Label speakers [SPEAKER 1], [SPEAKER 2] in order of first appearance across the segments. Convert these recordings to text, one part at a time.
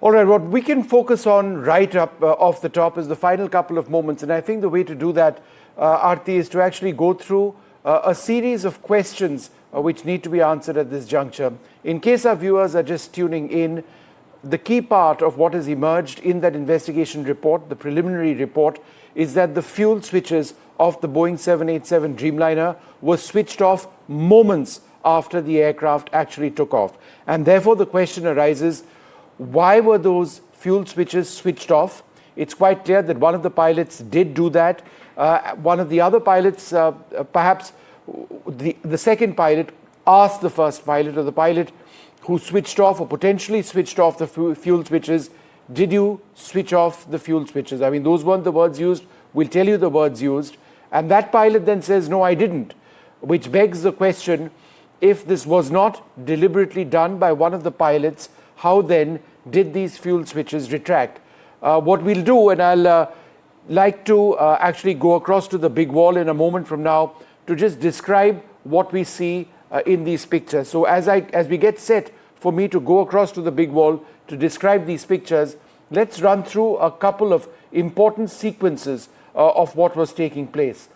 [SPEAKER 1] All right, what we can focus on right up off the top is the final couple of moments. And I think the way to do that, Aarti, is to actually go through a series of questions which need to be answered at this juncture. In case our viewers are just tuning in, the key part of what has emerged in that investigation report, the preliminary report, is that the fuel switches of the Boeing 787 Dreamliner were switched off moments after the aircraft actually took off. And therefore the question arises, why were those fuel switches switched off? It's quite clear that one of the pilots did do that. One of the other pilots, perhaps the second pilot, asked the first pilot, or the pilot who switched off or potentially switched off the fuel switches, did you switch off the fuel switches? I mean, those weren't the words used. We'll tell you the words used. And that pilot then says, no, I didn't, which begs the question, if this was not deliberately done by one of the pilots, how then did these fuel switches retract? What we'll do, and I'll like to actually go across to the big wall in a moment from now to just describe what we see in these pictures. So as we get set for me to go across to the big wall to describe these pictures, let's run through a couple of important sequences of what was taking place.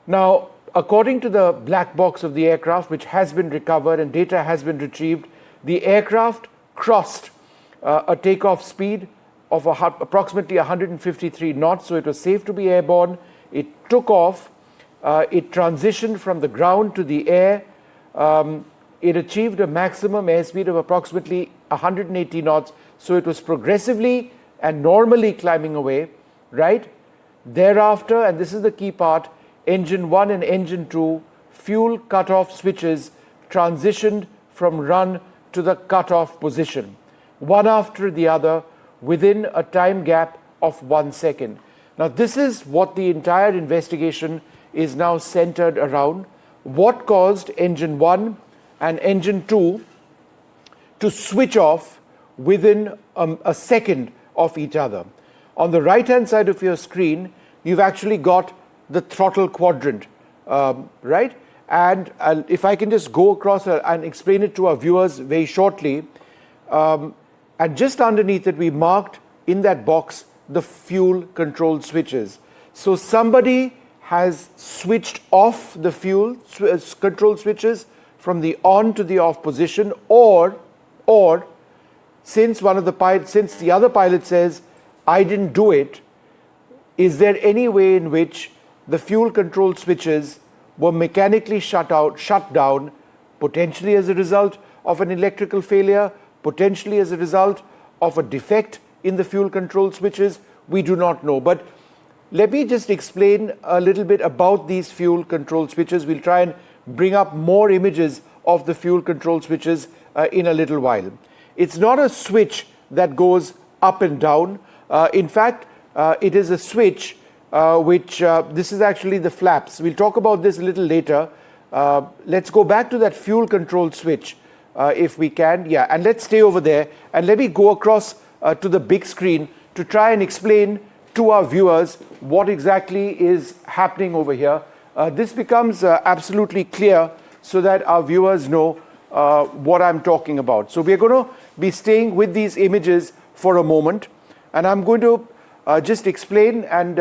[SPEAKER 1] Now, according to the black box of the aircraft, which has been recovered and data has been retrieved, the aircraft crossed a takeoff speed of approximately 153 knots, so it was safe to be airborne. It took off. It transitioned from the ground to the air. It achieved a maximum airspeed of approximately 180 knots, so it was progressively and normally climbing away, right? Thereafter, and this is the key part, engine 1 and engine 2 fuel cutoff switches transitioned from run to the cutoff position, one after the other, within a time gap of 1 second. Now, this is what the entire investigation is now centered around. What caused engine 1 and engine 2 to switch off within a second of each other? On the right-hand side of your screen, you've actually got the throttle quadrant, right? And if I can just go across and explain it to our viewers very shortly, and just underneath it, we marked in that box the fuel control switches. So somebody has switched off the fuel control switches from the on to the off position, or since the other pilot says, I didn't do it, is there any way in which the fuel control switches were mechanically shut down, potentially as a result of an electrical failure, potentially as a result of a defect in the fuel control switches? We do not know. But let me just explain a little bit about these fuel control switches. We'll try and bring up more images of the fuel control switches in a little while. It's not a switch that goes up and down. In fact, it is a switch which, this is actually the flaps. We'll talk about this a little later. Let's go back to that fuel control switch if we can. Yeah, and let's stay over there. And let me go across to the big screen to try and explain to our viewers what exactly is happening over here. This becomes absolutely clear so that our viewers know what I'm talking about. So we're going to be staying with these images for a moment. And I'm going to just explain, and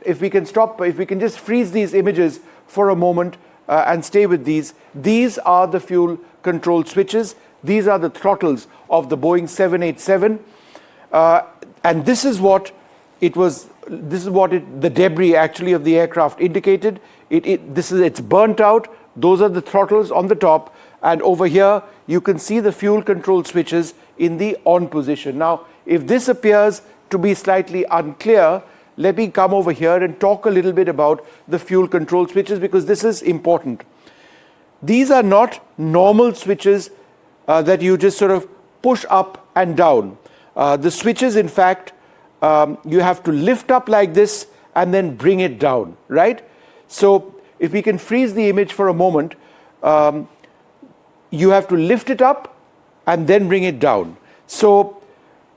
[SPEAKER 1] if we can just freeze these images for a moment and stay with these. These are the fuel control switches. These are the throttles of the Boeing 787. And this is what it was. This is what the debris actually of the aircraft indicated. It's burnt out. Those are the throttles on the top. And over here, you can see the fuel control switches in the on position. Now, if this appears to be slightly unclear, let me come over here and talk a little bit about the fuel control switches, because this is important. These are not normal switches that you just sort of push up and down. The switches, in fact, you have to lift up like this and then bring it down, right? So if we can freeze the image for a moment, you have to lift it up and then bring it down. So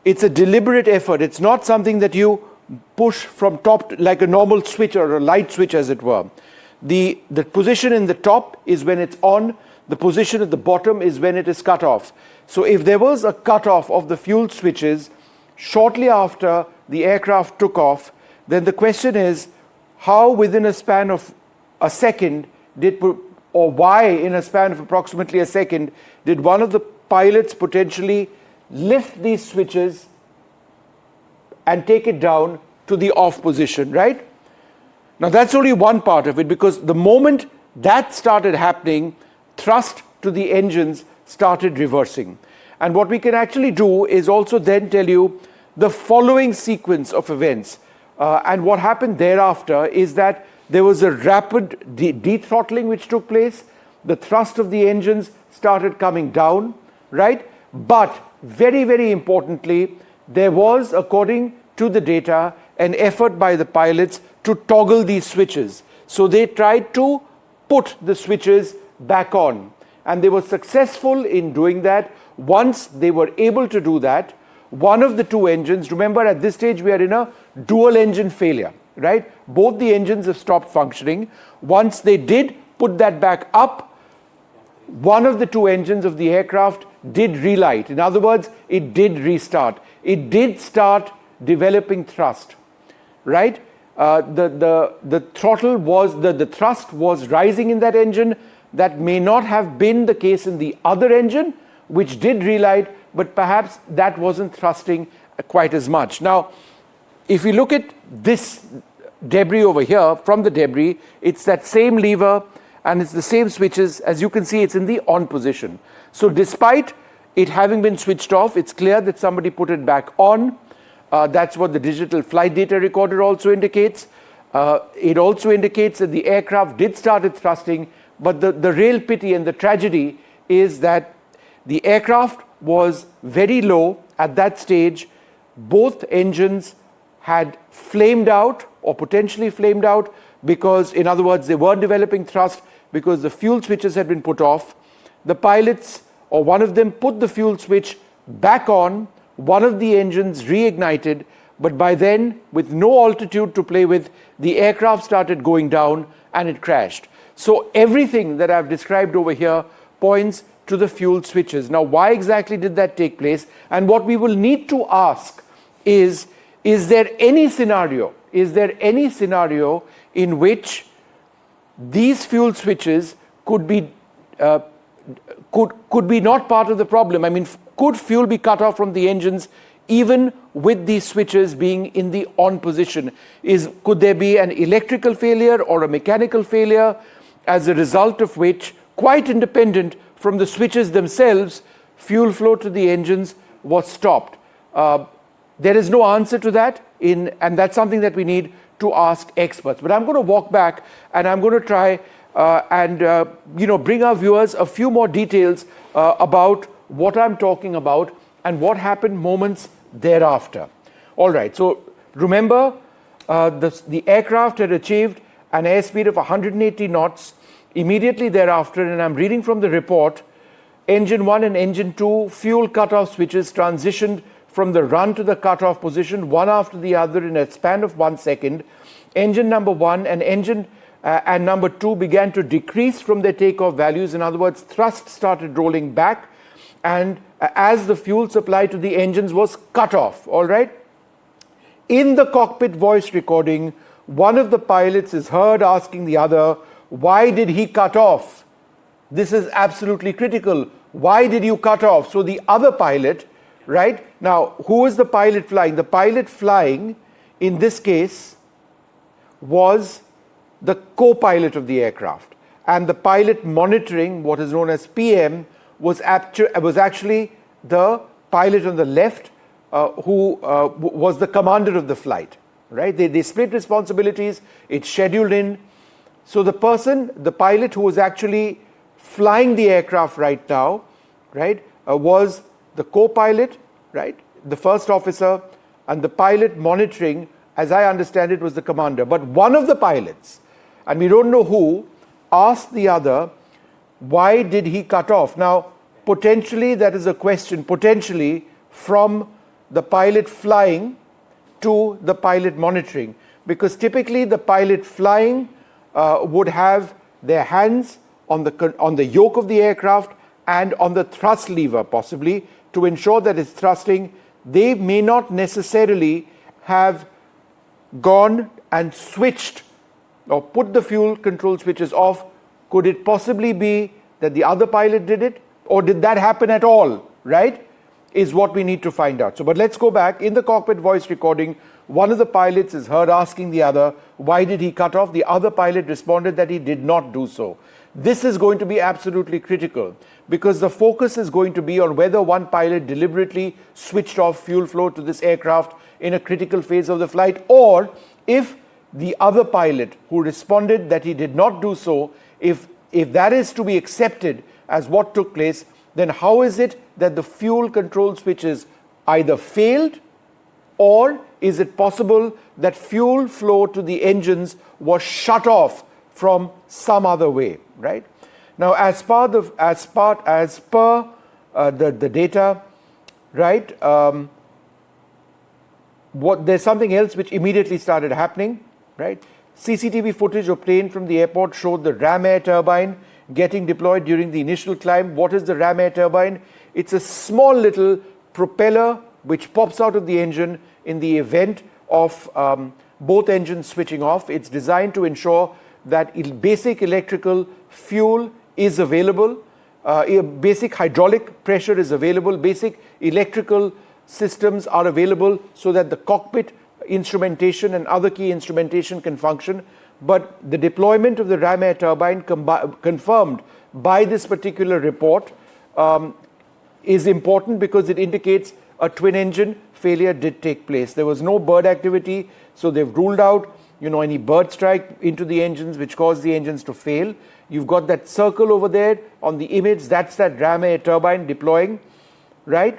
[SPEAKER 1] it's a deliberate effort. It's not something that you push from top like a normal switch or a light switch, as it were. The position in the top is when it's on. The position at the bottom is when it is cut off. So if there was a cut off of the fuel switches, shortly after the aircraft took off, then the question is, how within a span of a second or why in a span of approximately a second did one of the pilots potentially lift these switches and take it down to the off position, right? Now that's only one part of it, because the moment that started happening, thrust to the engines started reversing. And what we can actually do is also then tell you the following sequence of events. And what happened thereafter is that there was a rapid de-throttling which took place. The thrust of the engines started coming down, right? But very, very importantly, there was, according to the data, an effort by the pilots to toggle these switches. So they tried to put the switches back on, and they were successful in doing that. Once they were able to do that, one of the two engines, remember at this stage we are in a dual engine failure, right? Both the engines have stopped functioning. Once they did put that back up, one of the two engines of the aircraft did relight. In other words, it did restart. It did start developing thrust, right? The throttle was, the thrust was rising in that engine. That may not have been the case in the other engine, which did relight, but perhaps that wasn't thrusting quite as much. Now, if you look at this debris over here, from the debris, it's that same lever and it's the same switches. As you can see, it's in the on position. So despite it having been switched off, it's clear that somebody put it back on. That's what the digital flight data recorder also indicates. It also indicates that the aircraft did start thrusting, but the real pity and the tragedy is that the aircraft was very low at that stage. Both engines had flamed out or potentially flamed out because, in other words, they weren't developing thrust because the fuel switches had been put off. The pilots, or one of them, put the fuel switch back on. One of the engines reignited, but by then, with no altitude to play with, the aircraft started going down and it crashed. So everything that I've described over here points to the fuel switches. Now, why exactly did that take place? And what we will need to ask is there any scenario in which these fuel switches could be not part of the problem? I mean, could fuel be cut off from the engines even with these switches being in the on position? Could there be an electrical failure or a mechanical failure as a result of which, quite independent from the switches themselves, fuel flow to the engines was stopped? There is no answer to that, and that's something that we need to ask experts. But I'm going to walk back and I'm going to try and bring our viewers a few more details about what I'm talking about and what happened moments thereafter. All right, so remember, the aircraft had achieved an airspeed of 180 knots. Immediately thereafter, and I'm reading from the report, engine 1 and engine 2 fuel cutoff switches transitioned from the run to the cutoff position, one after the other in a span of 1 second. Engine number 1 and engine and number 2 began to decrease from their takeoff values. In other words, thrust started rolling back, and as the fuel supply to the engines was cut off, all right? In the cockpit voice recording, one of the pilots is heard asking the other, why did he cut off? This is absolutely critical. Why did you cut off? So the other pilot, right? Now, who is the pilot flying? The pilot flying, in this case, was the co-pilot of the aircraft. And the pilot monitoring, what is known as PM, was actually the pilot on the left who was the commander of the flight, right? They split responsibilities. It's scheduled in. So the pilot who was actually flying the aircraft right now, right, was the co-pilot, right, the first officer, and the pilot monitoring, as I understand it, was the commander. But one of the pilots, and we don't know who, asked the other, why did he cut off? Now, potentially that is a question, potentially from the pilot flying to the pilot monitoring, because typically the pilot flying would have their hands on the yoke of the aircraft and on the thrust lever, possibly, to ensure that it's thrusting. they may not necessarily have gone and switched or put the fuel control switches off. Could it possibly be that the other pilot did it? Or did that happen at all, right? Is what we need to find out. So, but let's go back. In the cockpit voice recording, one of the pilots is heard asking the other, why did he cut off? The other pilot responded that he did not do so. This is going to be absolutely critical because the focus is going to be on whether one pilot deliberately switched off fuel flow to this aircraft in a critical phase of the flight, or if the other pilot who responded that he did not do so, if that is to be accepted as what took place, then how is it that the fuel control switches either failed, or is it possible that fuel flow to the engines was shut off from some other way, right? Now, as per the data, right, there's something else which immediately started happening, right? CCTV footage obtained from the airport showed the ram air turbine getting deployed during the initial climb. What is the ram air turbine? It's a small little propeller which pops out of the engine in the event of both engines switching off. It's designed to ensure that basic electrical fuel is available, basic hydraulic pressure is available, basic electrical systems are available so that the cockpit instrumentation and other key instrumentation can function. But the deployment of the ram air turbine confirmed by this particular report is important because it indicates a twin engine failure did take place. There was no bird activity, so they've ruled out any bird strike into the engines which caused the engines to fail. You've got that circle over there on the image, that's that ram air turbine deploying, right?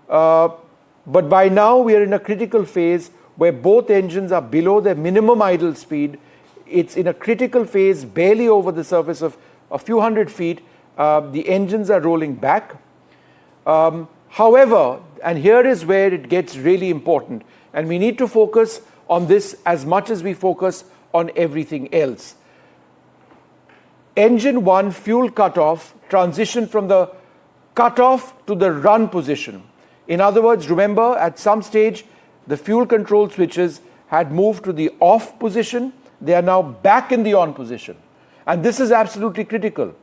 [SPEAKER 1] But by now we are in a critical phase where both engines are below their minimum idle speed. It's in a critical phase, barely over the surface of a few hundred feet. The engines are rolling back. However, and here is where it gets really important, and we need to focus on this as much as we focus on everything else. Engine 1 fuel cutoff transitioned from the cutoff to the run position. In other words, remember, at some stage, the fuel control switches had moved to the off position. They are now back in the on position. And this is absolutely critical.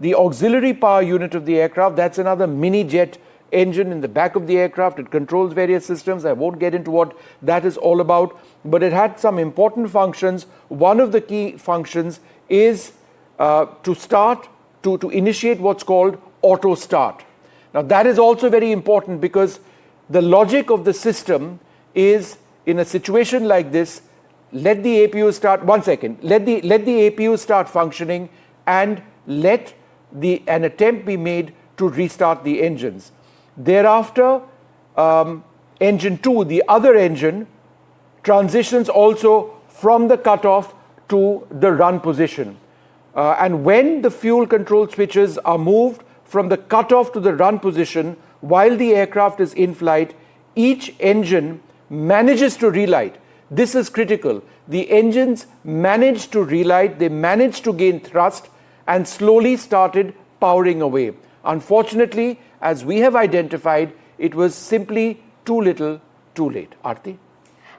[SPEAKER 1] The auxiliary power unit of the aircraft, that's another mini jet engine in the back of the aircraft. It controls various systems. I won't get into what that is all about, but it had some important functions. One of the key functions is to initiate what's called auto start. Now that is also very important because the logic of the system is, in a situation like this, let the APU start, let the APU start functioning and let an attempt be made to restart the engines. Thereafter, engine 2, the other engine, transitions also from the cutoff to the run position. And when the fuel control switches are moved from the cutoff to the run position while the aircraft is in flight, each engine manages to relight. This is critical. The engines managed to relight, they managed to gain thrust and slowly started powering away. Unfortunately, as we have identified, it was simply too little, too late. Aarti?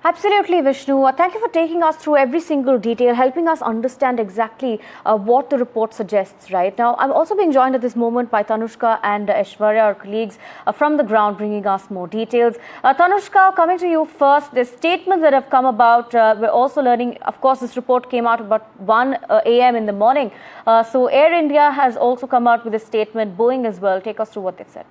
[SPEAKER 2] Absolutely, Vishnu. Thank you for taking us through every single detail, helping us understand exactly what the report suggests right now. I'm also being joined at this moment by Tanushka and Aishwarya, our colleagues from the ground, bringing us more details. Tanushka, coming to you first, the statements that have come about, we're also learning, of course, this report came out about 1 a.m. in the morning. So Air India has also come out with a statement, Boeing as well. Take us through what they've said.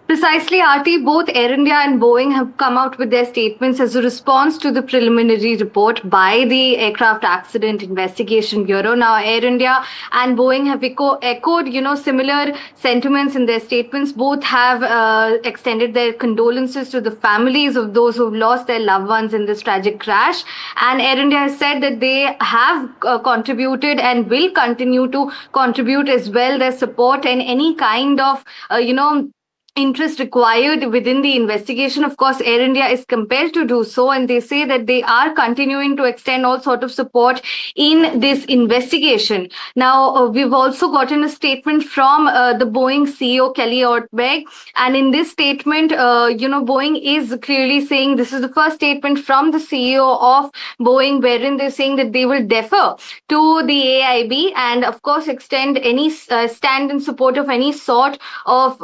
[SPEAKER 3] Precisely, Aarti, both Air India and Boeing have come out with their statements as a response to the preliminary report by the Aircraft Accident Investigation Bureau. Now, Air India and Boeing have echoed, similar sentiments in their statements. Both have extended their condolences to the families of those who've lost their loved ones in this tragic crash. And Air India has said that they have contributed and will continue to contribute as well their support and any kind of, interest required within the investigation, of course, Air India is compelled to do so, and they say that they are continuing to extend all sort of support in this investigation. Now, we've also gotten a statement from the Boeing CEO, Kelly Ortberg, and in this statement, Boeing is clearly saying, this is the first statement from the CEO of Boeing, wherein they're saying that they will defer to the AAIB and, of course, extend any stand in support of any sort of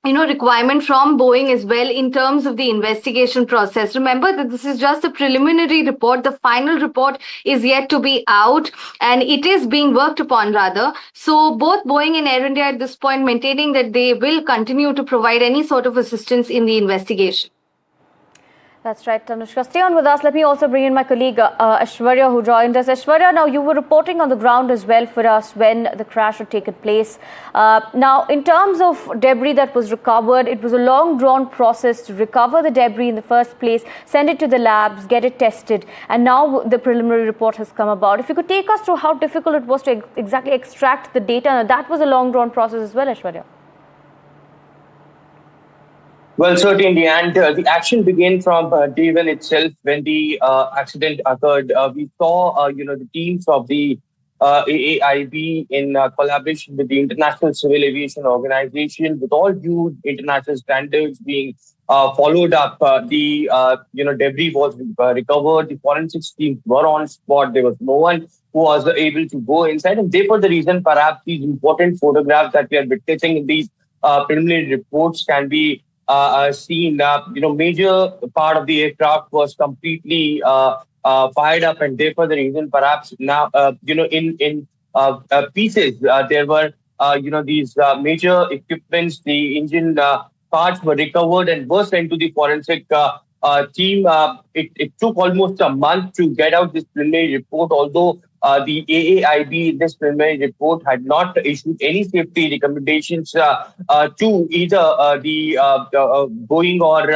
[SPEAKER 3] requirement from Boeing as well in terms of the investigation process. Remember that this is just a preliminary report. The final report is yet to be out, and it is being worked upon rather. So both Boeing and Air India at this point maintaining that they will continue to provide any sort of assistance in the investigation.
[SPEAKER 2] That's right, Tanushka. Stay on with us. Let me also bring in my colleague Aishwarya, who joined us. Aishwarya, now you were reporting on the ground as well for us when the crash had taken place. Now, in terms of debris that was recovered, it was a long drawn process to recover the debris in the first place, send it to the labs, get it tested, and now the preliminary report has come about. If you could take us through how difficult it was to exactly extract the data. Now, that was a long drawn process as well, Aishwarya.
[SPEAKER 4] Well, certainly, and the action began from day one itself when the accident occurred. We saw, the teams of the AAIB in collaboration with the International Civil Aviation Organization, with all due international standards being followed up. The debris was recovered. The forensics teams were on spot. There was no one who was able to go inside, and therefore the reason perhaps these important photographs that we are witnessing in these preliminary reports can be seen. Major part of the aircraft was completely fired up, and therefore the reason perhaps now, in pieces, there were, these major equipments, the engine parts were recovered and were sent to the forensic team. It took almost a month to get out this preliminary report, although the AAIB in this preliminary report had not issued any safety recommendations to either the Boeing or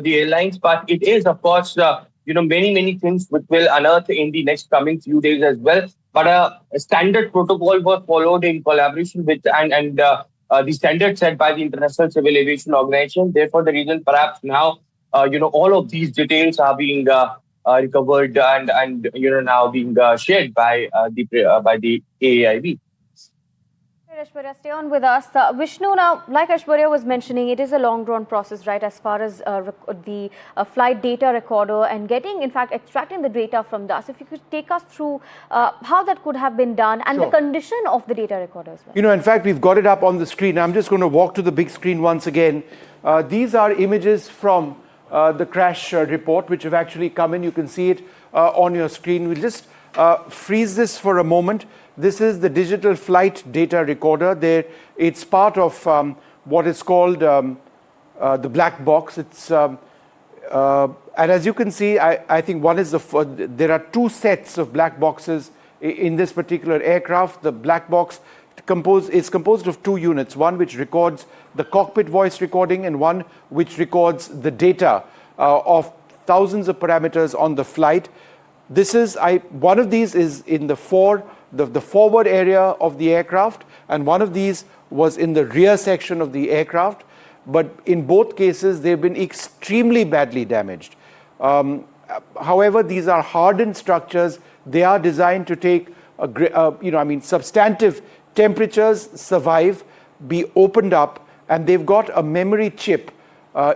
[SPEAKER 4] the airlines. But it is, of course, many things which will unearth in the next coming few days as well. But a standard protocol was followed in collaboration with and the standard set by the International Civil Aviation Organization. Therefore, the reason perhaps now, all of these details are being recovered and now being shared by the AAIB.
[SPEAKER 2] Aishwarya, stay on with us. Vishnu, now, like Aishwarya was mentioning, it is a long-drawn process, right, as far as the flight data recorder and extracting the data from that. If you could take us through how that could have been done and
[SPEAKER 1] Sure.
[SPEAKER 2] the condition of the data recorder as well.
[SPEAKER 1] In fact, we've got it up on the screen. I'm just going to walk to the big screen once again. These are images from the crash report, which have actually come in. You can see it on your screen. We'll just freeze this for a moment. This is the digital flight data recorder. It's part of what is called the black box. It's and as you can see, I think one is there are two sets of black boxes in this particular aircraft. The black box is composed of two units, one which records the cockpit voice recording and one which records the data of thousands of parameters on the flight. One of these is in the forward area of the aircraft, and one of these was in the rear section of the aircraft. But in both cases, they've been extremely badly damaged. However, these are hardened structures. They are designed to take substantive temperatures, survive, be opened up, and they've got a memory chip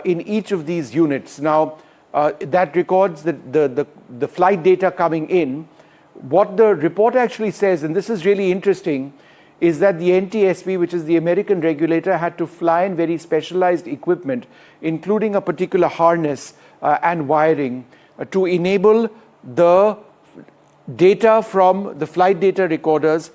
[SPEAKER 1] in each of these units. Now, that records the flight data coming in. What the report actually says, and this is really interesting, is that the NTSB, which is the American regulator, had to fly in very specialized equipment, including a particular harness and wiring, to enable the data from the flight data recorders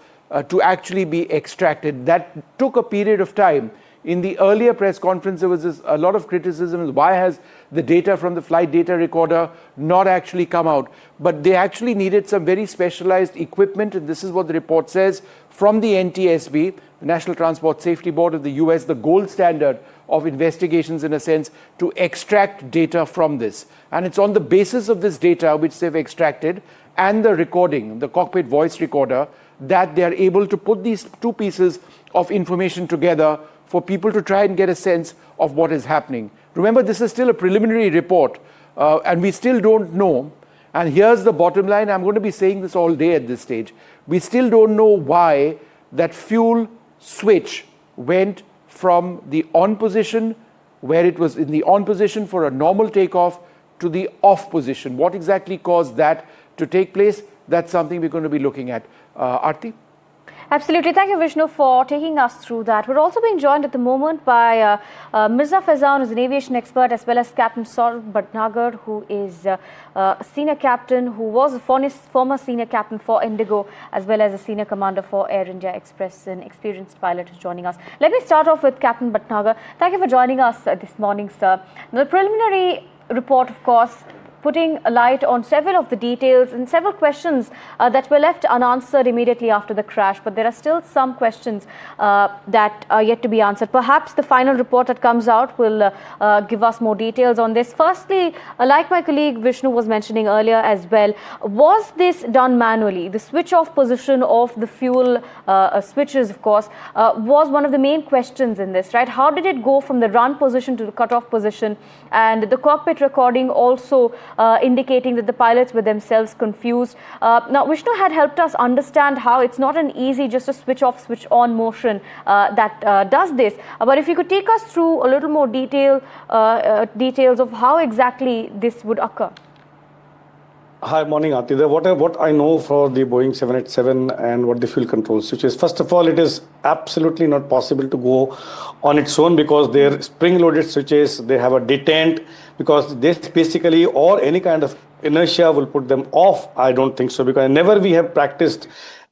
[SPEAKER 1] to actually be extracted. That took a period of time. In the earlier press conference, there was a lot of criticism. Why has the data from the flight data recorder not actually come out? But they actually needed some very specialized equipment, and this is what the report says, from the NTSB, the National Transport Safety Board of the US, the gold standard of investigations in a sense, to extract data from this. And it's on the basis of this data which they've extracted and the recording, the cockpit voice recorder, that they are able to put these two pieces of information together for people to try and get a sense of what is happening. Remember, this is still a preliminary report, and we still don't know. And here's the bottom line. I'm going to be saying this all day at this stage. We still don't know why that fuel switch went from the on position, where it was in the on position for a normal takeoff, to the off position. What exactly caused that to take place? That's something we're going to be looking at. Aarti?
[SPEAKER 2] Absolutely. Thank you, Vishnu, for taking us through that. We're also being joined at the moment by Mirza Faizan, who's an aviation expert, as well as Captain Saurabh Bhatnagar, who is a senior captain, who was a former senior captain for Indigo, as well as a senior commander for Air India Express, an experienced pilot who's joining us. Let me start off with Captain Bhatnagar. Thank you for joining us this morning, sir. The preliminary report, of course, putting a light on several of the details and several questions that were left unanswered immediately after the crash. But there are still some questions that are yet to be answered. Perhaps the final report that comes out will give us more details on this. Firstly, like my colleague Vishnu was mentioning earlier as well, was this done manually? The switch off position of the fuel switches, of course, was one of the main questions in this, right? How did it go from the run position to the cutoff position? And the cockpit recording also indicating that the pilots were themselves confused. Now, Vishnu had helped us understand how it's not an easy just a switch off, switch on motion that does this. But if you could take us through a little more details of how exactly this would occur.
[SPEAKER 5] Hi, morning, Aarti. What I know for the Boeing 787 and what the fuel control switch is, first of all, it is absolutely not possible to go on its own because they're spring-loaded switches. They have a detent because this basically, or any kind of inertia will put them off. I don't think so, because never we have practiced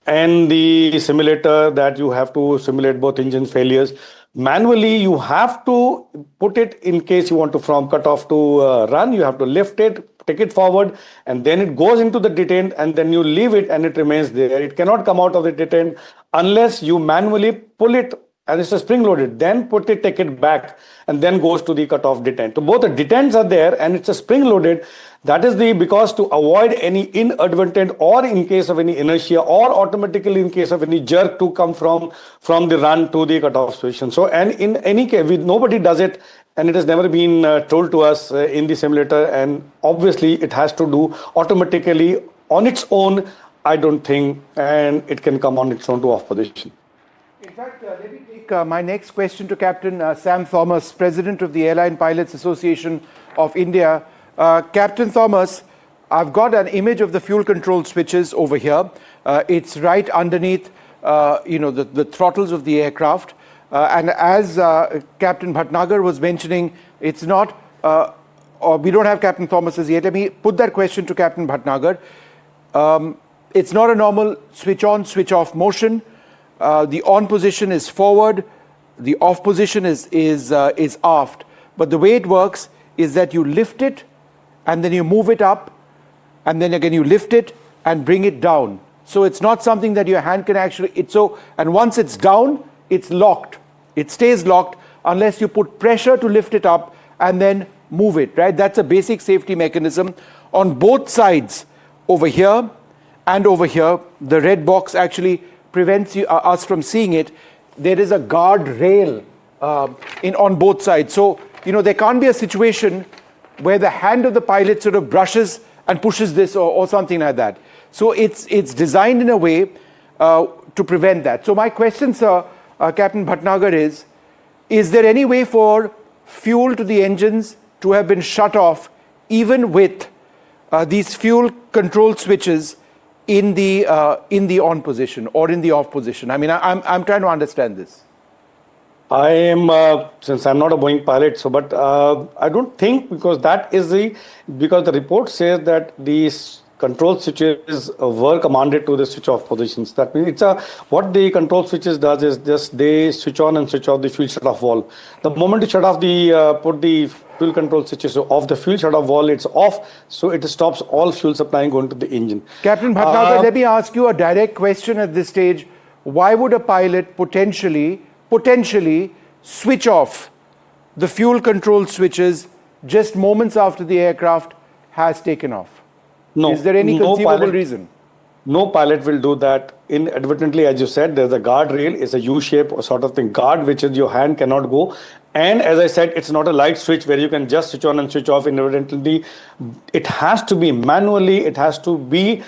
[SPEAKER 5] and the simulator that you have to simulate both engine failures. Manually, you have to put it in case you want to from cutoff to run. You have to lift it, take it forward, and then it goes into the detent, and then you leave it and it remains there. It cannot come out of the detent unless you manually pull it, and it's a spring loaded, then put it, take it back, and then goes to the cutoff detent. So both the detents are there and it's a spring loaded. That is because to avoid any inadvertent or in case of any inertia or automatically in case of any jerk to come from the run to the cutoff position. So, and in any case, nobody does it, and it has never been told to us in the simulator, and obviously it has to do automatically on its own, I don't think, and it can come on its own to off position.
[SPEAKER 1] In fact, let me take my next question to Captain Sam Thomas, President of the Airline Pilots Association of India. Captain Thomas, I've got an image of the fuel control switches over here. It's right underneath, the throttles of the aircraft. And as Captain Bhatnagar was mentioning, it's not, or we don't have Captain Thomas as yet. Let me put that question to Captain Bhatnagar. It's not a normal switch on, switch off motion. The on position is forward, the off position is aft. But the way it works is that you lift it and then you move it up, and then again you lift it and bring it down. So it's not something that your hand can actually, and once it's down, it's locked. It stays locked unless you put pressure to lift it up and then move it, right? That's a basic safety mechanism. On both sides, over here and over here, the red box actually prevents us from seeing it. There is a guard rail on both sides. So, there can't be a situation where the hand of the pilot sort of brushes and pushes this or something like that. So it's designed in a way to prevent that. So my question, sir, Captain Bhatnagar, is there any way for fuel to the engines to have been shut off even with these fuel control switches in the on position or in the off position? I mean, I'm trying to understand this.
[SPEAKER 5] I am, since I'm not a Boeing pilot, but I don't think, because the report says that these control switches were commanded to the switch off positions. That means what the control switches does is just they switch on and switch off the fuel shut off valve. The moment you shut off put the fuel control switches off the fuel shut off valve, it's off, so it stops all fuel supply going to the engine.
[SPEAKER 1] Captain Bhatnagar, let me ask you a direct question at this stage. Why would a pilot potentially switch off the fuel control switches just moments after the aircraft has taken off?
[SPEAKER 5] No.
[SPEAKER 1] Is there any conceivable reason?
[SPEAKER 5] No pilot will do that inadvertently. As you said, there's a guardrail, it's a U-shape or sort of thing, guard, which is your hand cannot go. And as I said, it's not a light switch where you can just switch on and switch off inadvertently. It has to be manually, it has to be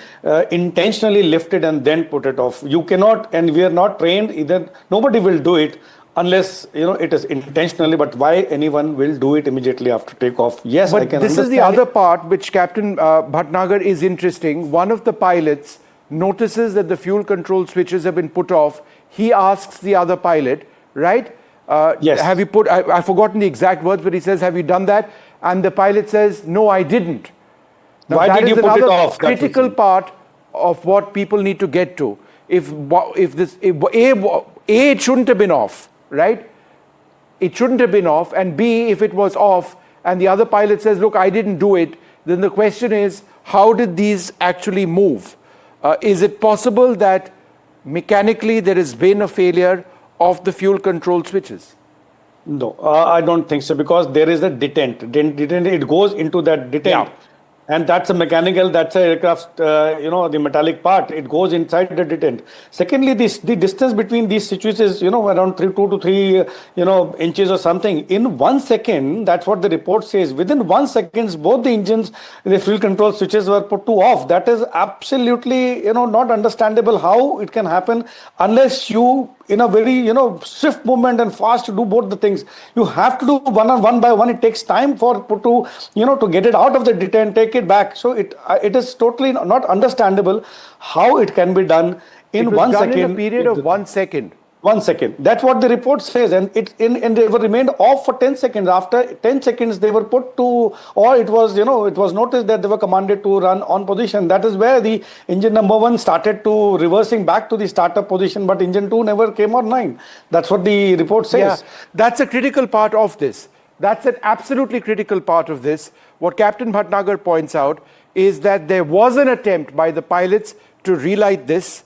[SPEAKER 5] intentionally lifted and then put it off. You cannot, and we are not trained either, nobody will do it unless it is intentionally. But why anyone will do it immediately after takeoff? Yes,
[SPEAKER 1] but
[SPEAKER 5] I can
[SPEAKER 1] this
[SPEAKER 5] understand
[SPEAKER 1] is the other part which Captain Bhatnagar is interesting. One of the pilots notices that the fuel control switches have been put off. He asks the other pilot, right?
[SPEAKER 5] Yes.
[SPEAKER 1] Have you put, I've forgotten the exact words, but he says, have you done that? And the pilot says, no, I didn't. Now,
[SPEAKER 5] Why did you put it off?
[SPEAKER 1] Critical part of what people need to get to. If it shouldn't have been off, right? It shouldn't have been off. And B, if it was off and the other pilot says, look, I didn't do it, then the question is, how did these actually move? Is it possible that mechanically there has been a failure of the fuel control switches?
[SPEAKER 5] No, I don't think so, because there is a detent. It goes into that detent.
[SPEAKER 1] Yeah.
[SPEAKER 5] And that's a mechanical, that's a aircraft, the metallic part. It goes inside the detent. Secondly, the distance between these switches is, around 2 to 3, inches or something. In 1 second, that's what the report says. Within 1 second, both the engines, the fuel control switches were put to off. That is absolutely, not understandable how it can happen unless you, in a very, swift movement and fast to do both the things. You have to do one by one. It takes time to get it out of the detent, take it back. So it is totally not understandable how it can be done in 1 second.
[SPEAKER 1] In a period of 1 second.
[SPEAKER 5] 1 second. That's what the report says, and they were remained off for 10 seconds. After 10 seconds, they were put to, or it was noticed that they were commanded to run on position. That is where the engine number 1 started to reversing back to the startup position, but engine 2 never came online. That's what the report says.
[SPEAKER 1] Yeah, that's a critical part of this. That's an absolutely critical part of this. What Captain Bhatnagar points out is that there was an attempt by the pilots to relight this.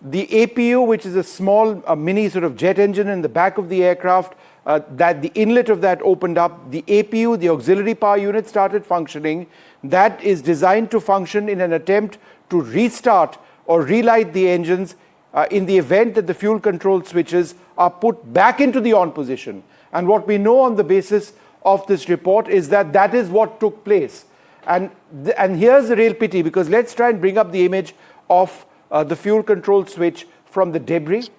[SPEAKER 1] The APU, which is a small mini sort of jet engine in the back of the aircraft, that the inlet of that opened up. The APU, the auxiliary power unit, started functioning. That is designed to function in an attempt to restart or relight the engines in the event that the fuel control switches are put back into the on position. And what we know on the basis of this report is that that is what took place. And here's the real pity, because let's try and bring up the image of the fuel control switch from the debris,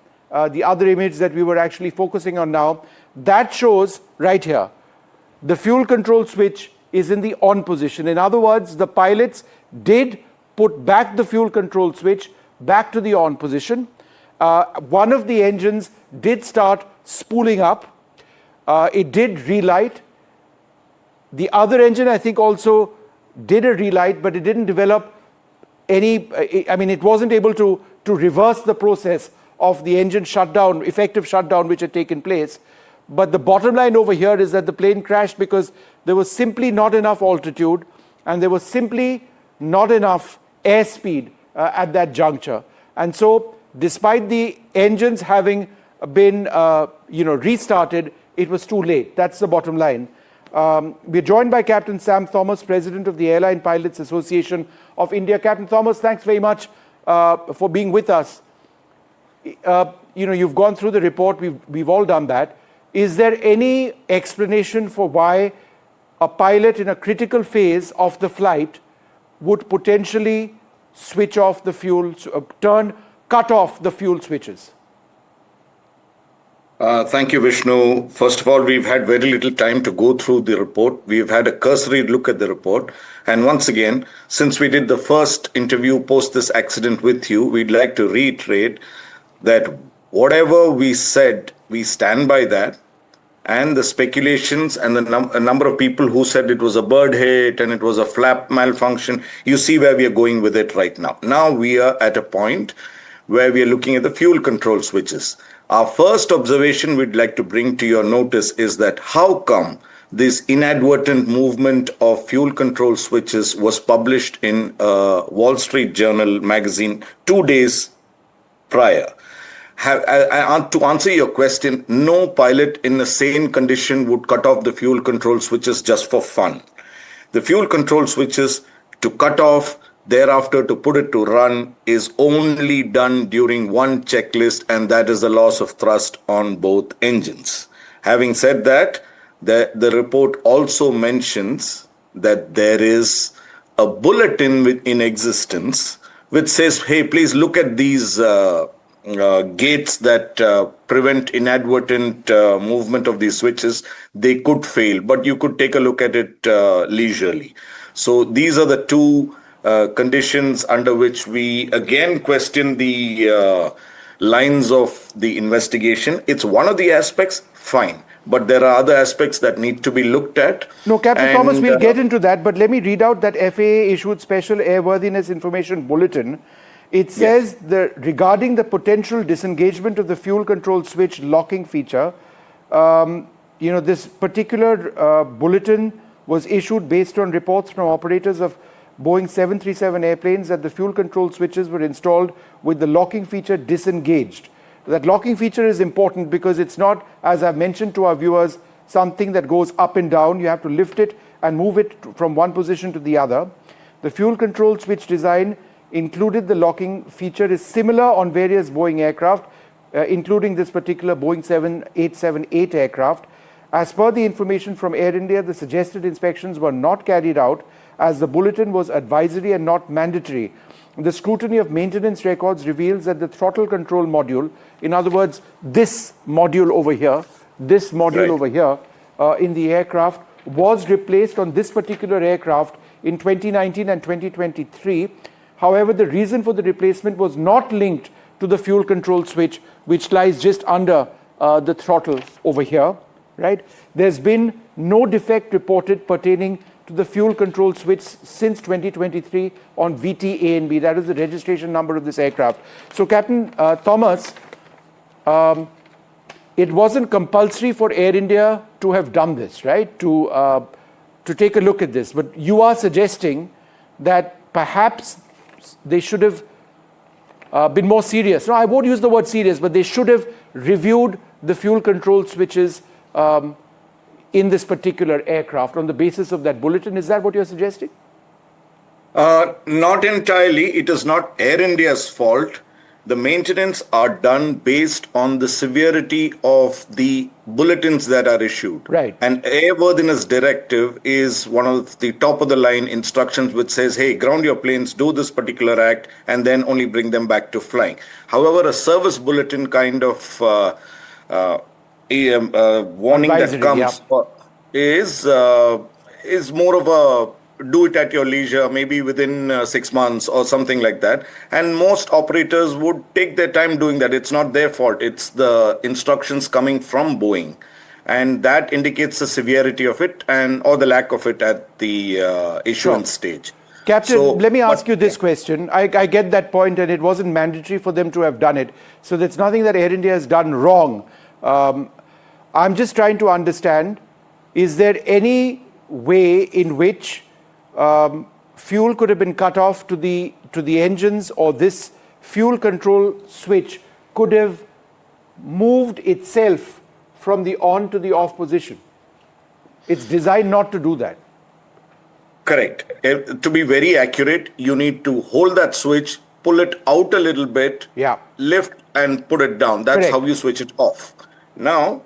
[SPEAKER 1] the other image that we were actually focusing on now. That shows right here, the fuel control switch is in the on position. In other words, the pilots did put back the fuel control switch back to the on position. One of the engines did start spooling up. It did relight. The other engine, I think, also did a relight, but it didn't develop it wasn't able to reverse the process of the engine shutdown, effective shutdown, which had taken place. But the bottom line over here is that the plane crashed because there was simply not enough altitude and there was simply not enough airspeed at that juncture. And so, despite the engines having been restarted, it was too late. That's the bottom line. We're joined by Captain Sam Thomas, President of the Airline Pilots Association of India. Captain Thomas, thanks very much for being with us. You've gone through the report. We've all done that. Is there any explanation for why a pilot in a critical phase of the flight would potentially switch off the fuel, cut off the fuel switches?
[SPEAKER 6] Thank you, Vishnu. First of all, we've had very little time to go through the report. We've had a cursory look at the report. And once again, since we did the first interview post this accident with you, we'd like to reiterate that whatever we said, we stand by that. And the speculations and a number of people who said it was a bird hit and it was a flap malfunction, you see where we are going with it right now. Now we are at a point where we are looking at the fuel control switches. Our first observation we'd like to bring to your notice is that how come this inadvertent movement of fuel control switches was published in Wall Street Journal magazine 2 days prior? To answer your question, no pilot in a sane condition would cut off the fuel control switches just for fun. The fuel control switches to cut off thereafter to put it to run is only done during one checklist, and that is the loss of thrust on both engines. Having said that, the report also mentions that there is a bulletin in existence which says, hey, please look at these gates that prevent inadvertent movement of these switches. They could fail, but you could take a look at it leisurely. So these are the two conditions under which we again question the lines of the investigation. It's one of the aspects, fine. But there are other aspects that need to be looked at.
[SPEAKER 1] No, Captain Thomas, we'll get into that, but let me read out that FAA issued Special Airworthiness Information Bulletin. It says that regarding the potential disengagement of the fuel control switch locking feature, this particular bulletin was issued based on reports from operators of Boeing 737 airplanes that the fuel control switches were installed with the locking feature disengaged. That locking feature is important because it's not, as I've mentioned to our viewers, something that goes up and down. You have to lift it and move it from one position to the other. The fuel control switch design included the locking feature is similar on various Boeing aircraft, including this particular Boeing 7878 aircraft. As per the information from Air India, the suggested inspections were not carried out as the bulletin was advisory and not mandatory. The scrutiny of maintenance records reveals that the throttle control module, in other words, this module over here, in the aircraft was replaced on this particular aircraft in 2019 and 2023. However, the reason for the replacement was not linked to the fuel control switch, which lies just under the throttle over here, right? There's been no defect reported pertaining to the fuel control switch since 2023 on VT A and B. That is the registration number of this aircraft. So, Captain Thomas, it wasn't compulsory for Air India to have done this, right? To take a look at this. But you are suggesting that perhaps they should have been more serious. No, I won't use the word serious, but they should have reviewed the fuel control switches in this particular aircraft on the basis of that bulletin. Is that what you're suggesting?
[SPEAKER 6] Not entirely. It is not Air India's fault. The maintenance are done based on the severity of the bulletins that are issued.
[SPEAKER 1] Right.
[SPEAKER 6] And airworthiness directive is one of the top of the line instructions which says, hey, ground your planes, do this particular act, and then only bring them back to flying. However, a service bulletin kind of warning
[SPEAKER 1] advisory,
[SPEAKER 6] that comes is more of a do it at your leisure, maybe within 6 months or something like that. And most operators would take their time doing that. It's not their fault. It's the instructions coming from Boeing. And that indicates the severity of it or the lack of it at the issuance stage.
[SPEAKER 1] Captain, let me ask you this question. I get that point, and it wasn't mandatory for them to have done it. So there's nothing that Air India has done wrong. I'm just trying to understand, is there any way in which fuel could have been cut off to the engines, or this fuel control switch could have moved itself from the on to the off position? It's designed not to do that.
[SPEAKER 6] Correct. To be very accurate, you need to hold that switch, pull it out a little bit, lift and put it down. That's how you switch it off. Now,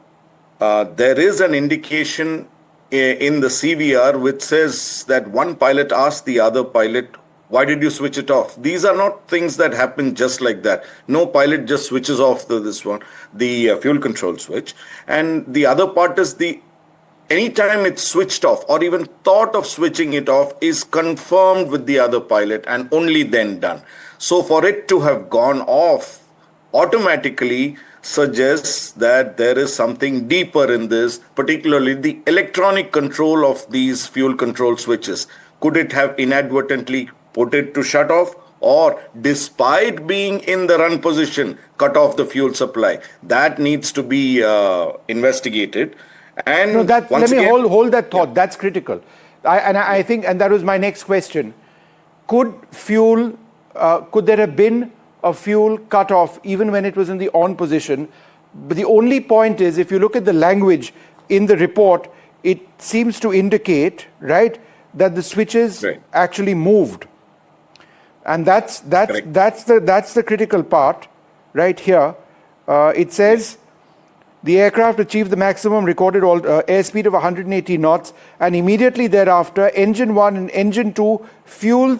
[SPEAKER 6] there is an indication in the CVR which says that one pilot asked the other pilot, why did you switch it off? These are not things that happen just like that. No pilot just switches off the fuel control switch. And the other part is anytime it's switched off or even thought of switching it off is confirmed with the other pilot and only then done. So for it to have gone off automatically suggests that there is something deeper in this, particularly the electronic control of these fuel control switches. Could it have inadvertently put it to shut off, or despite being in the run position, cut off the fuel supply? That needs to be investigated. And
[SPEAKER 1] let me hold that thought. That's critical. I think, and that was my next question. Could there have been a fuel cutoff even when it was in the on position? But the only point is, if you look at the language in the report, it seems to indicate, right, that the switches actually moved. And that's the critical part right here. It says the aircraft achieved the maximum recorded airspeed of 180 knots, and immediately thereafter, engine 1 and engine 2 fuel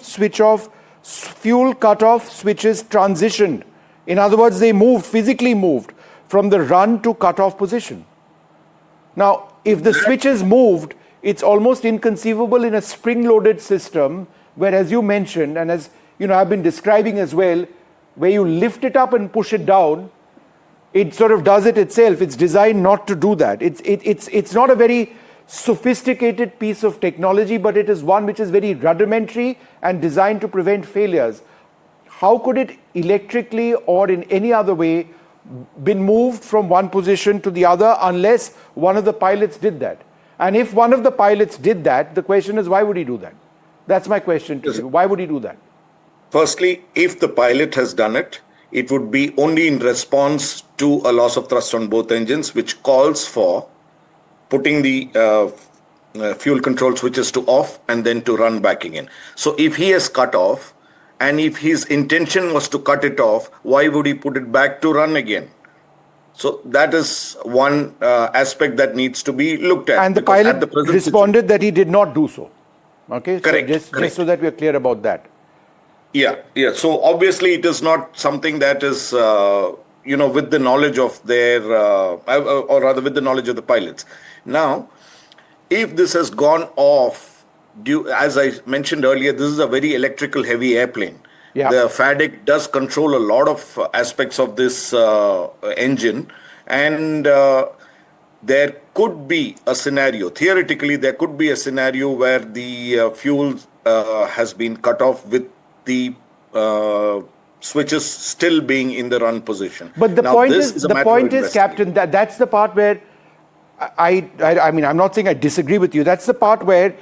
[SPEAKER 1] cut-off switches transitioned. In other words, they physically moved from the run to cut-off position. Now, if the switches moved, it's almost inconceivable in a spring-loaded system where, as you mentioned, and as I've been describing as well, where you lift it up and push it down, it sort of does it itself. It's designed not to do that. It's not a very sophisticated piece of technology, but it is one which is very rudimentary and designed to prevent failures. How could it electrically or in any other way been moved from one position to the other unless one of the pilots did that? And if one of the pilots did that, the question is, why would he do that? That's my question to you. Why would he do that?
[SPEAKER 6] Firstly, if the pilot has done it, it would be only in response to a loss of thrust on both engines, which calls for putting the fuel control switches to off and then to run back again. So if he has cut off, and if his intention was to cut it off, why would he put it back to run again? So that is one aspect that needs to be looked at.
[SPEAKER 1] And the pilot responded that he did not do so. Okay,
[SPEAKER 6] correct.
[SPEAKER 1] So just so that we are clear about that.
[SPEAKER 6] Yeah. So obviously it is not something that is, with the knowledge of their, or rather with the knowledge of the pilots. Now, if this has gone off, as I mentioned earlier, this is a very electrical heavy airplane. Yeah. The FADEC does control a lot of aspects of this engine, and there could be a scenario, theoretically there could be a scenario where the fuel has been cut off with the switches still being in the run position.
[SPEAKER 1] But the point is, Captain, that's the part where I mean, I'm not saying I disagree with you. That's the part where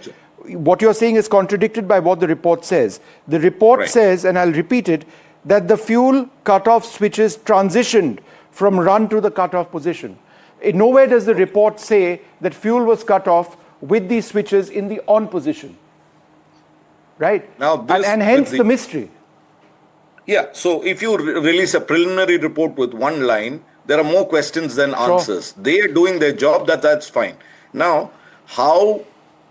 [SPEAKER 1] what you're saying is contradicted by what the report says. The report says, and I'll repeat it, that the fuel cutoff switches transitioned from run to the cutoff position. Nowhere does the report say that fuel was cut off with these switches in the on position. Right?
[SPEAKER 6] Now,
[SPEAKER 1] and hence the mystery.
[SPEAKER 6] Yeah, so if you release a preliminary report with one line, there are more questions than answers. They are doing their job, that's fine. Now, how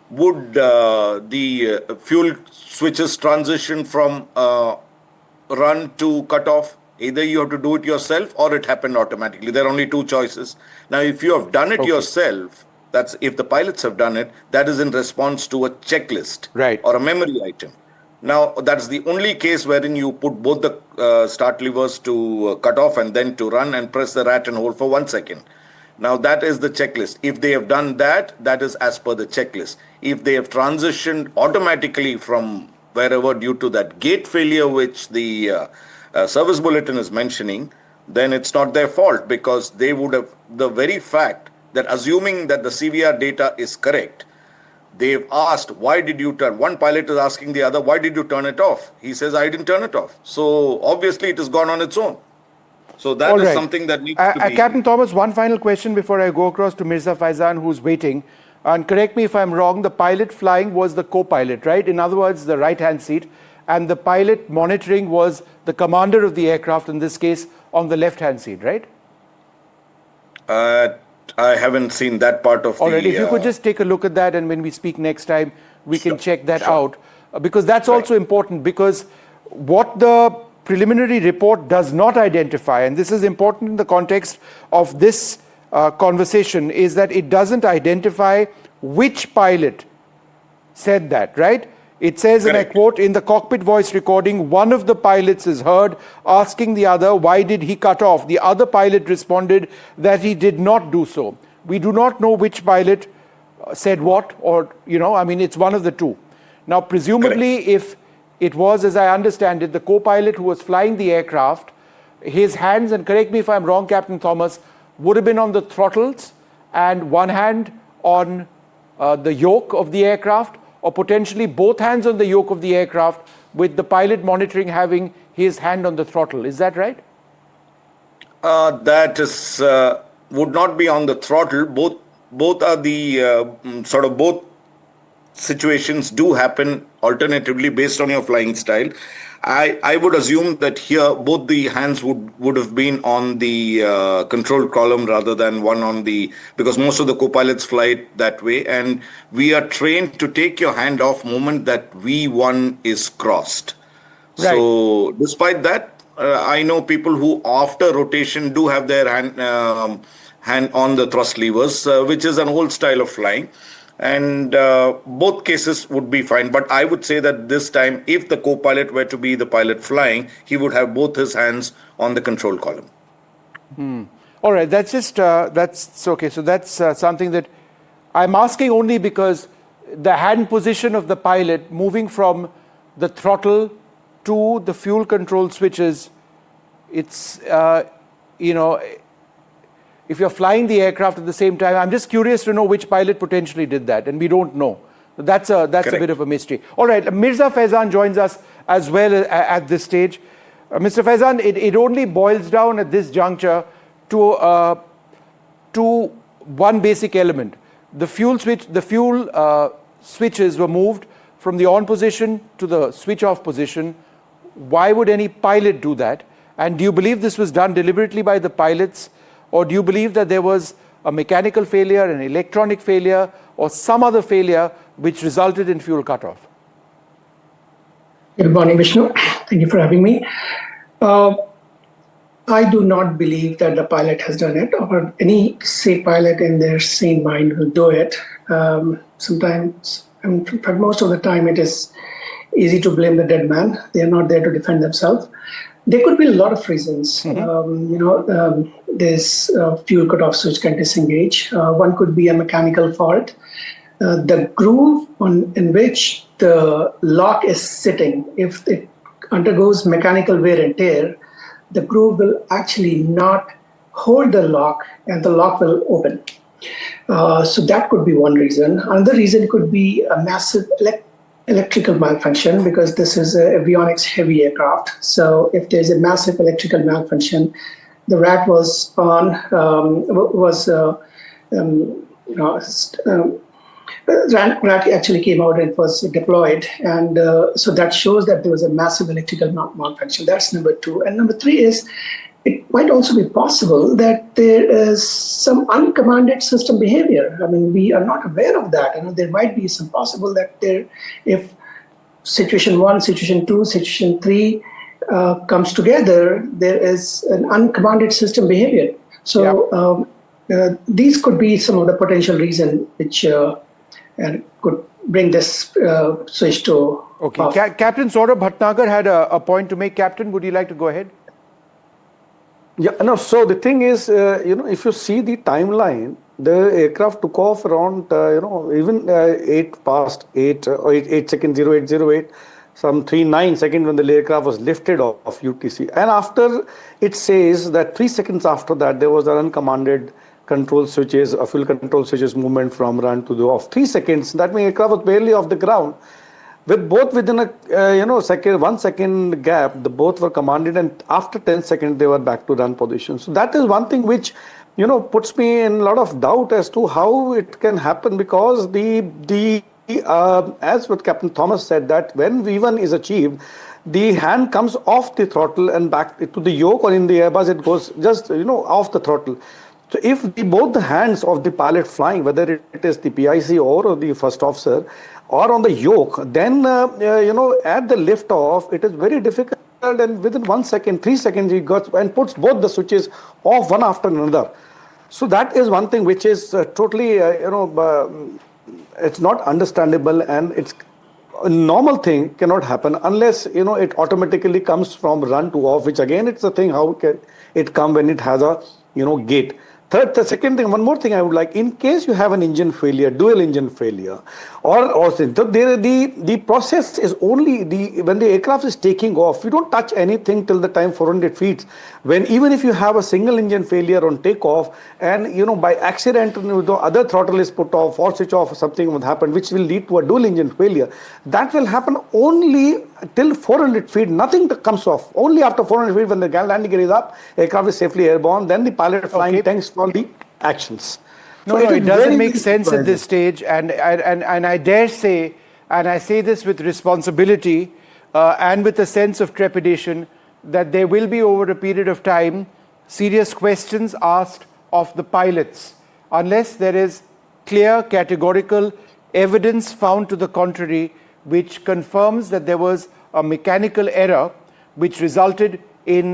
[SPEAKER 6] would the fuel switches transition from run to cut off? Either you have to do it yourself or it happened automatically. There are only two choices. Now, if you have done it yourself, that's if the pilots have done it, that is in response to a checklist or a memory item. Now, that's the only case wherein you put both the start levers to cut off and then to run and press the rat and hold for 1 second. Now, that is the checklist. If they have done that, that is as per the checklist. If they have transitioned automatically from wherever due to that gate failure, which the service bulletin is mentioning, then it's not their fault, because they would have, the very fact that assuming that the CVR data is correct, they've asked, why did you turn? One pilot is asking the other, why did you turn it off? He says, I didn't turn it off. So obviously it has gone on its own. So that is something that needs to be...
[SPEAKER 1] Captain Thomas, one final question before I go across to Mirza Faizan, who's waiting. And correct me if I'm wrong, the pilot flying was the co-pilot, right? In other words, the right-hand seat. And the pilot monitoring was the commander of the aircraft, in this case, on the left-hand seat, right?
[SPEAKER 6] I haven't seen that part of
[SPEAKER 1] Already, if you could just take a look at that, and when we speak next time, we can check that out. Because that's also important, because what the preliminary report does not identify, and this is important in the context of this conversation, is that it doesn't identify which pilot said that, right? It says, and I quote, in the cockpit voice recording, one of the pilots is heard asking the other, why did he cut off? The other pilot responded that he did not do so. We do not know which pilot said what, or, I mean, it's one of the two. Now, presumably, if it was, as I understand it, the co-pilot who was flying the aircraft, his hands, and correct me if I'm wrong, Captain Thomas, would have been on the throttles and one hand on the yoke of the aircraft, or potentially both hands on the yoke of the aircraft, with the pilot monitoring having his hand on the throttle. Is that right?
[SPEAKER 6] That is would not be on the throttle. Both are the both situations do happen alternatively based on your flying style. I would assume that here both the hands would have been on the control column rather than one on the, because most of the co-pilots fly it that way, and we are trained to take your hand off moment that V1 is crossed.
[SPEAKER 1] Right.
[SPEAKER 6] So despite that, I know people who after rotation do have their hand on the thrust levers, which is an old style of flying. And both cases would be fine. But I would say that this time, if the co-pilot were to be the pilot flying, he would have both his hands on the control column.
[SPEAKER 1] All right, that's just, that's okay. So that's something that I'm asking only because the hand position of the pilot moving from the throttle to the fuel control switches, it's, if you're flying the aircraft at the same time, I'm just curious to know which pilot potentially did that, and we don't know. That's a bit of a mystery. All right, Mirza Faizan joins us as well at this stage. Mr. Faizan, it only boils down at this juncture to one basic element. The fuel switches were moved from the on position to the switch off position. Why would any pilot do that? And do you believe this was done deliberately by the pilots? Or do you believe that there was a mechanical failure, an electronic failure, or some other failure which resulted in fuel cutoff?
[SPEAKER 7] Good morning, Vishnu. Thank you for having me. I do not believe that the pilot has done it, or any safe pilot in their sane mind will do it. Sometimes, in fact, most of the time, it is easy to blame the dead man. They are not there to defend themselves. There could be a lot of reasons. This fuel cutoff switch can disengage. One could be a mechanical fault. The groove in which the lock is sitting, if it undergoes mechanical wear and tear, the groove will actually not hold the lock and the lock will open. So that could be one reason. Another reason could be a massive electrical malfunction, because this is an avionics heavy aircraft. So if there's a massive electrical malfunction, the rat was on, rat actually came out and was deployed. And so that shows that there was a massive electrical malfunction. That's number two. And number three is, it might also be possible that there is some uncommanded system behavior. I mean, we are not aware of that. There might be some possible that if situation 1, situation 2, situation 3 comes together, there is an uncommanded system behavior. So these could be some of the potential reasons which could bring this switch to off.
[SPEAKER 1] Captain Saurabh Bhatnagar had a point to make. Captain, would you like to go ahead?
[SPEAKER 5] Yeah, no, so the thing is, if you see the timeline, the aircraft took off around, even 8 past 8, or 8 seconds, 0808, some 39 seconds when the aircraft was lifted off UTC. And after, it says that 3 seconds after that, there was an uncommanded control switches, a fuel control switches movement from run to the off. 3 seconds, that means aircraft was barely off the ground. With both within a 1 second gap, the both were commanded, and after 10 seconds they were back to run position. So that is one thing which puts me in a lot of doubt as to how it can happen, because as what Captain Thomas said, that when V1 is achieved, the hand comes off the throttle and back to the yoke, or in the Airbus it goes just off the throttle. So if both the hands of the pilot flying, whether it is the PIC or the first officer, or on the yoke, then at the lift off, it is very difficult, and within 1 second, 3 seconds, he got and puts both the switches off one after another. So that is one thing which is totally, it's not understandable, and it's a normal thing cannot happen unless it automatically comes from run to off, which again it's a thing how can it come when it has a gate. Third, the second thing, one more thing I would like, in case you have an engine failure, dual engine failure, or the process is only when the aircraft is taking off, you don't touch anything till the time 400 feet. Even if you have a single engine failure on takeoff, and by accident the other throttle is put off or switch off, or something would happen which will lead to a dual engine failure. That will happen only till 400 feet. Nothing comes off. Only after 400 feet, when the landing gear is up, aircraft is safely airborne, then the pilot flying thanks for the actions.
[SPEAKER 1] No,
[SPEAKER 7] So
[SPEAKER 1] it doesn't
[SPEAKER 7] very,
[SPEAKER 1] make
[SPEAKER 7] very
[SPEAKER 1] sense at this
[SPEAKER 7] surprising.
[SPEAKER 1] stage, and I dare say, and I say this with responsibility and with a sense of trepidation, that there will be over a period of time serious questions asked of the pilots, unless there is clear, categorical evidence found to the contrary, which confirms that there was a mechanical error which resulted in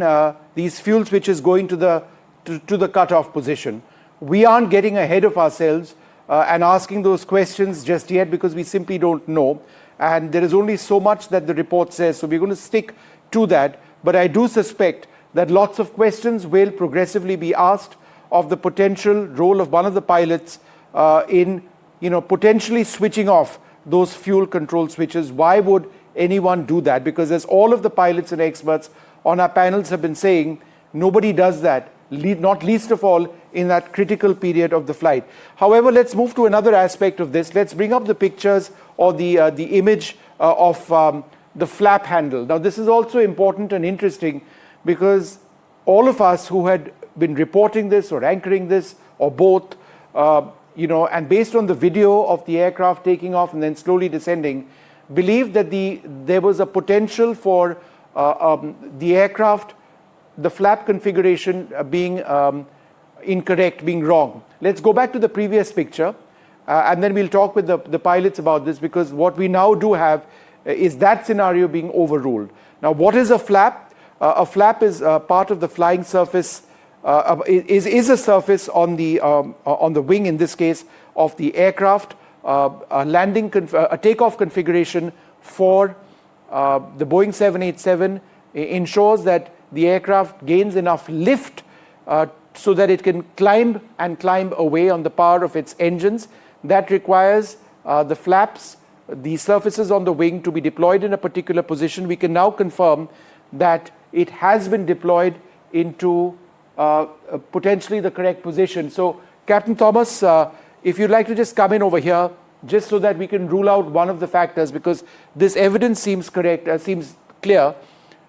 [SPEAKER 1] these fuel switches going to the cutoff position. We aren't getting ahead of ourselves and asking those questions just yet, because we simply don't know. And there is only so much that the report says, so we're going to stick to that. But I do suspect that lots of questions will progressively be asked of the potential role of one of the pilots in, potentially switching off those fuel control switches. Why would anyone do that? Because as all of the pilots and experts on our panels have been saying, nobody does that, not least of all in that critical period of the flight. However, let's move to another aspect of this. Let's bring up the pictures or the image of the flap handle. Now, this is also important and interesting, because all of us who had been reporting this or anchoring this or both, and based on the video of the aircraft taking off and then slowly descending, believed that there was a potential for the aircraft, the flap configuration being incorrect, being wrong. Let's go back to the previous picture, and then we'll talk with the pilots about this, because what we now do have is that scenario being overruled. Now, what is a flap? A flap is part of the flying surface, is a surface on the wing, in this case, of the aircraft. A takeoff configuration for the Boeing 787 ensures that the aircraft gains enough lift so that it can climb away on the power of its engines. That requires the flaps, the surfaces on the wing, to be deployed in a particular position. We can now confirm that it has been deployed into potentially the correct position. So, Captain Thomas, if you'd like to just come in over here, just so that we can rule out one of the factors, because this evidence seems correct, seems clear,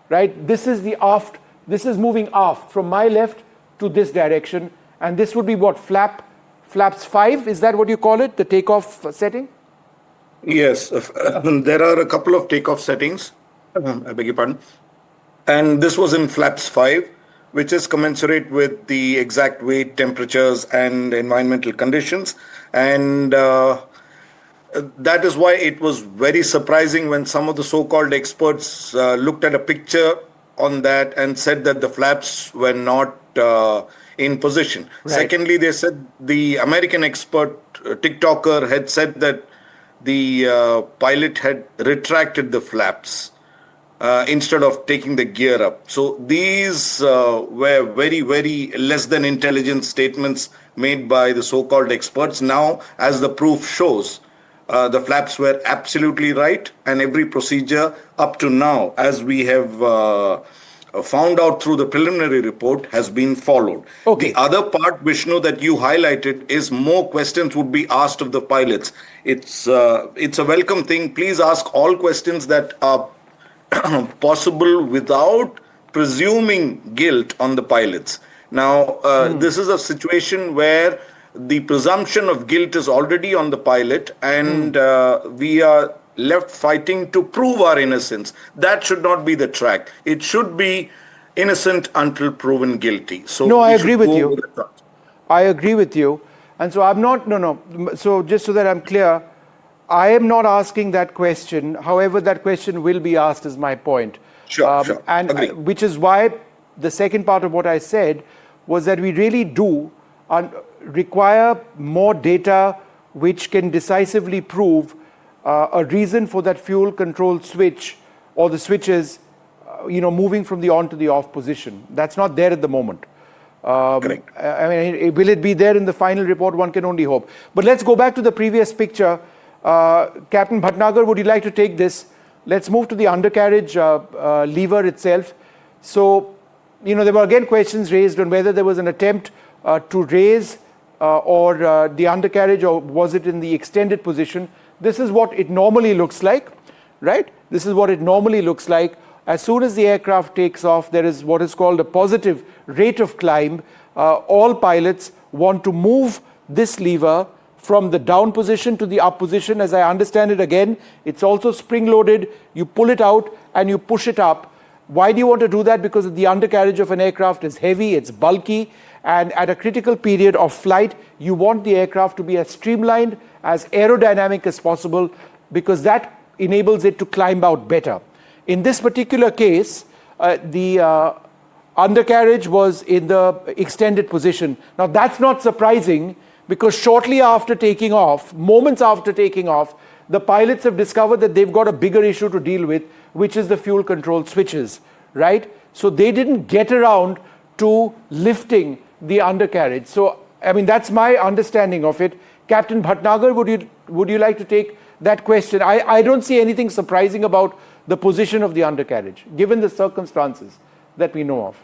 [SPEAKER 1] right? This is the aft, this is moving aft from my left to this direction, and this would be what, flaps 5, is that what you call it, the takeoff setting?
[SPEAKER 6] Yes, there are a couple of takeoff settings, I beg your pardon, and this was in flaps 5, which is commensurate with the exact weight, temperatures, and environmental conditions. And that is why it was very surprising when some of the so-called experts looked at a picture on that and said that the flaps were not in position. Right. Secondly, they said the American expert, TikToker, had said that the pilot had retracted the flaps instead of taking the gear up. So these were very, very less than intelligent statements made by the so-called experts. Now, as the proof shows, the flaps were absolutely right, and every procedure up to now, as we have found out through the preliminary report, has been followed. Okay. The other part, Vishnu, that you highlighted is more questions would be asked of the pilots. It's a welcome thing. Please ask all questions that are possible without presuming guilt on the pilots. Now, this is a situation where the presumption of guilt is already on the pilot, and we are left fighting to prove our innocence. That should not be the track. It should be innocent until proven guilty. So
[SPEAKER 1] no, I agree with you. I agree with you. And so I'm not, so just so that I'm clear, I am not asking that question. However, that question will be asked, is my point.
[SPEAKER 6] Sure, sure.
[SPEAKER 1] And which is why the second part of what I said was that we really do require more data which can decisively prove a reason for that fuel control switch or the switches, moving from the on to the off position. That's not there at the moment.
[SPEAKER 6] Correct.
[SPEAKER 1] I mean, will it be there in the final report? One can only hope. But let's go back to the previous picture. Captain Bhatnagar, would you like to take this? Let's move to the undercarriage lever itself. So, there were again questions raised on whether there was an attempt to raise or the undercarriage, or was it in the extended position. This is what it normally looks like, right? This is what it normally looks like. As soon as the aircraft takes off, there is what is called a positive rate of climb. All pilots want to move this lever from the down position to the up position. As I understand it, again, it's also spring-loaded. You pull it out and you push it up. Why do you want to do that? Because the undercarriage of an aircraft is heavy, it's bulky, and at a critical period of flight, you want the aircraft to be as streamlined, as aerodynamic as possible, because that enables it to climb out better. In this particular case, the undercarriage was in the extended position. Now, that's not surprising, because shortly after taking off, moments after taking off, the pilots have discovered that they've got a bigger issue to deal with, which is the fuel control switches, right? So they didn't get around to lifting the undercarriage. So, I mean, that's my understanding of it. Captain Bhatnagar, would you like to take that question? I don't see anything surprising about the position of the undercarriage, given the circumstances that we know of.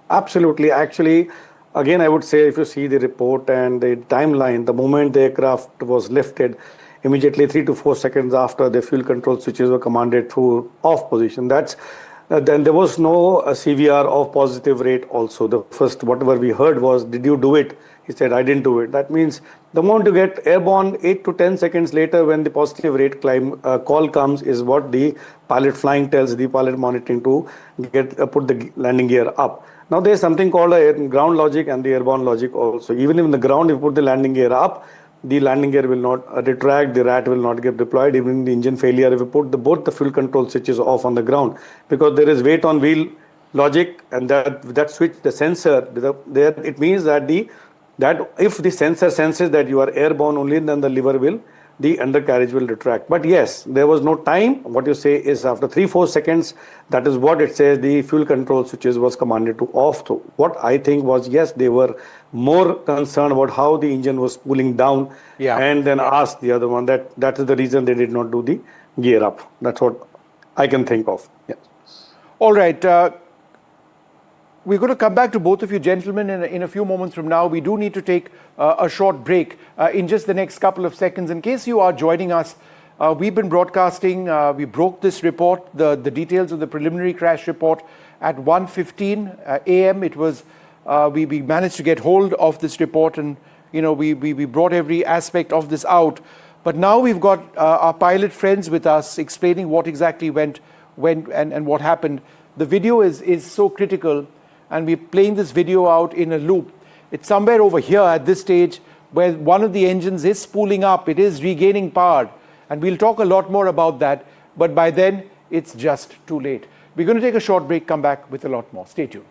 [SPEAKER 5] Absolutely. Actually, again, I would say if you see the report and the timeline, the moment the aircraft was lifted, immediately 3 to 4 seconds after, the fuel control switches were commanded to off position. Then there was no CVR of positive rate also. The first, whatever we heard was, did you do it? He said, I didn't do it. That means the moment you get airborne, 8 to 10 seconds later, when the positive rate call comes, is what the pilot flying tells the pilot monitoring to put the landing gear up. Now there's something called a ground logic and the airborne logic also. Even if in the ground, if you put the landing gear up, the landing gear will not retract, the rat will not get deployed. Even in the engine failure, if you put both the fuel control switches off on the ground, because there is weight on wheel logic, and that switch, the sensor, there, it means that if the sensor senses that you are airborne only, then the undercarriage will retract. But yes, there was no time. What you say is after 3-4 seconds, that is what it says, the fuel control switches was commanded to off. So what I think was, yes, they were more concerned about how the engine was cooling down, and then asked the other one that is the reason they did not do the gear up. That's what I can think of. Yeah.
[SPEAKER 1] All right. We're going to come back to both of you gentlemen in a few moments from now. We do need to take a short break in just the next couple of seconds. In case you are joining us, we've been broadcasting, we broke this report, the details of the preliminary crash report at 1:15 a.m. It was, we managed to get hold of this report, and we brought every aspect of this out. But now we've got our pilot friends with us explaining what exactly went and what happened. The video is so critical, and we're playing this video out in a loop. It's somewhere over here at this stage where one of the engines is spooling up, it is regaining power, and we'll talk a lot more about that, but by then it's just too late. We're going to take a short break, come back with a lot more. Stay tuned.